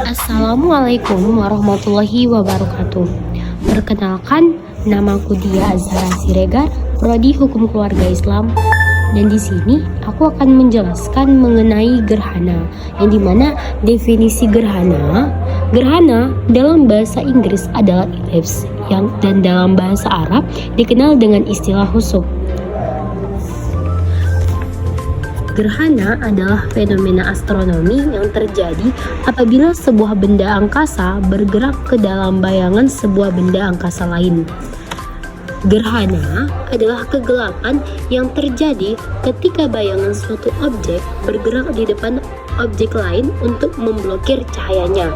Assalamualaikum warahmatullahi wabarakatuh. Perkenalkan, namaku Dia Azhara Siregar, Prodi Hukum Keluarga Islam. Dan di sini aku akan menjelaskan mengenai gerhana, yang dimana definisi gerhana dalam bahasa Inggris adalah eclipse, dan dalam bahasa Arab dikenal dengan istilah khusuf. Gerhana adalah fenomena astronomi yang terjadi apabila sebuah benda angkasa bergerak ke dalam bayangan sebuah benda angkasa lain. Gerhana adalah kegelapan yang terjadi ketika bayangan suatu objek bergerak di depan objek lain untuk memblokir cahayanya.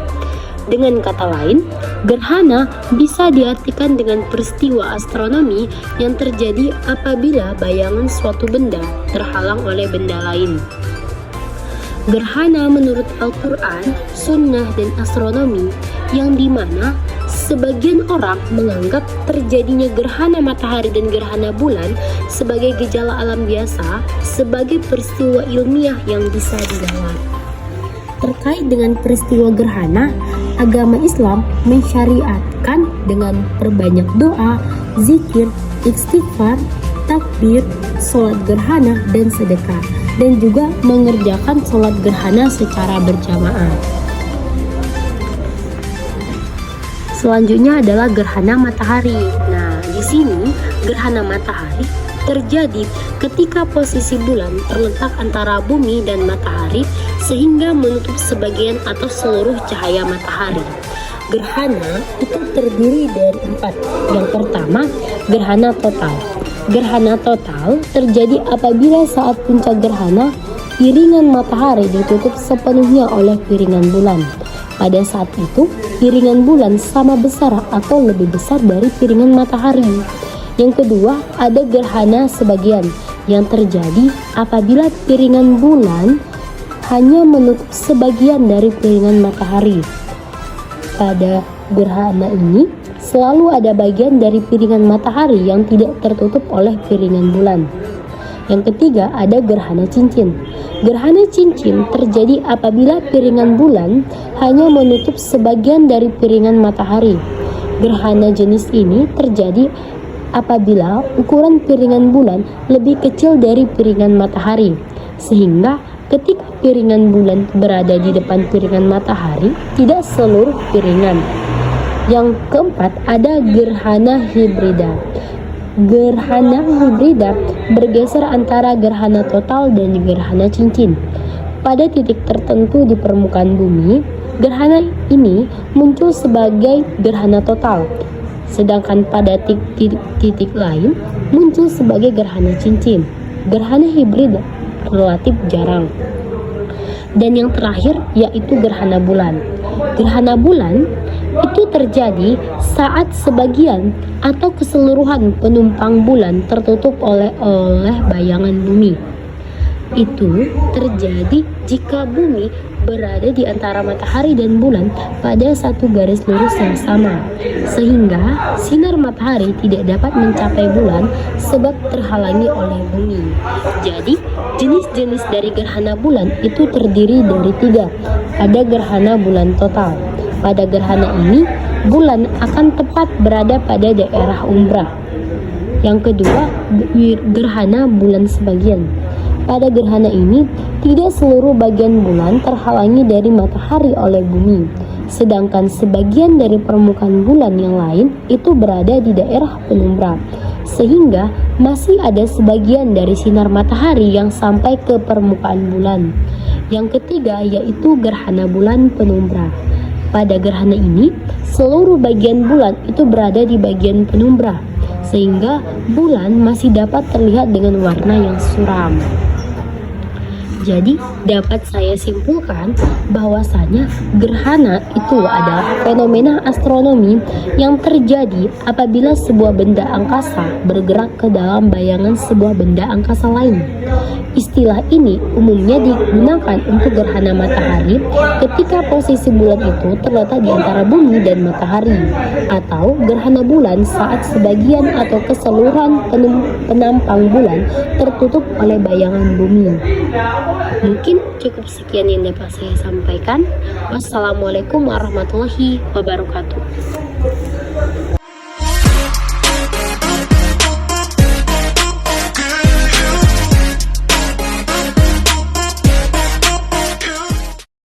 Dengan kata lain, gerhana bisa diartikan dengan peristiwa astronomi yang terjadi apabila bayangan suatu benda terhalang oleh benda lain. Gerhana menurut Al-Quran, Sunnah, dan astronomi, yang dimana sebagian orang menganggap terjadinya gerhana matahari dan gerhana bulan sebagai gejala alam biasa, sebagai peristiwa ilmiah yang bisa dilawan. Terkait dengan peristiwa gerhana, agama Islam mensyariatkan dengan perbanyak doa, zikir, istighfar, takbir, sholat gerhana, dan sedekah, dan juga mengerjakan sholat gerhana secara berjamaah. Selanjutnya adalah gerhana matahari. Nah, di sini gerhana matahari terjadi ketika posisi bulan terletak antara bumi dan matahari sehingga menutup sebagian atau seluruh cahaya matahari. Gerhana itu terdiri dari 4. Yang pertama, gerhana total. Gerhana total terjadi apabila saat puncak gerhana, piringan matahari ditutup sepenuhnya oleh piringan bulan. Pada saat itu, piringan bulan sama besar atau lebih besar dari piringan matahari. Yang kedua, ada gerhana sebagian yang terjadi apabila piringan bulan hanya menutup sebagian dari piringan matahari. Pada gerhana ini, selalu ada bagian dari piringan matahari yang tidak tertutup oleh piringan bulan. Yang ketiga, ada gerhana cincin. Gerhana cincin terjadi apabila piringan bulan hanya menutup sebagian dari piringan matahari. Gerhana jenis ini terjadi apabila ukuran piringan bulan lebih kecil dari piringan matahari, sehingga ketika piringan bulan berada di depan piringan matahari, tidak seluruh piringan. Yang keempat, ada gerhana hibrida. Gerhana hibrida bergeser antara gerhana total dan gerhana cincin. Pada titik tertentu di permukaan bumi, gerhana ini muncul sebagai gerhana total, sedangkan pada titik lain muncul sebagai gerhana cincin. Gerhana hibrid relatif jarang. Dan yang terakhir yaitu gerhana bulan. Gerhana bulan itu terjadi saat sebagian atau keseluruhan penumpang bulan tertutup oleh bayangan bumi. Itu terjadi jika bumi berada di antara matahari dan bulan pada satu garis lurus yang sama, sehingga sinar matahari tidak dapat mencapai bulan sebab terhalangi oleh bumi. Jadi, jenis-jenis dari gerhana bulan itu terdiri dari 3. Ada gerhana bulan total. Pada gerhana ini, bulan akan tepat berada pada daerah umbra. Yang kedua, gerhana bulan sebagian. Pada gerhana ini, tidak seluruh bagian bulan terhalangi dari matahari oleh bumi, sedangkan sebagian dari permukaan bulan yang lain itu berada di daerah penumbra, sehingga masih ada sebagian dari sinar matahari yang sampai ke permukaan bulan. Yang ketiga yaitu gerhana bulan penumbra. Pada gerhana ini, seluruh bagian bulan itu berada di bagian penumbra, sehingga bulan masih dapat terlihat dengan warna yang suram. Jadi, dapat saya simpulkan bahwasanya gerhana itu adalah fenomena astronomi yang terjadi apabila sebuah benda angkasa bergerak ke dalam bayangan sebuah benda angkasa lain. Istilah ini umumnya digunakan untuk gerhana matahari ketika posisi bulan itu terletak di antara bumi dan matahari, atau gerhana bulan saat sebagian atau keseluruhan penampang bulan tertutup oleh bayangan bumi. Mungkin cukup sekian yang dapat saya sampaikan. Wassalamualaikum warahmatullahi wabarakatuh.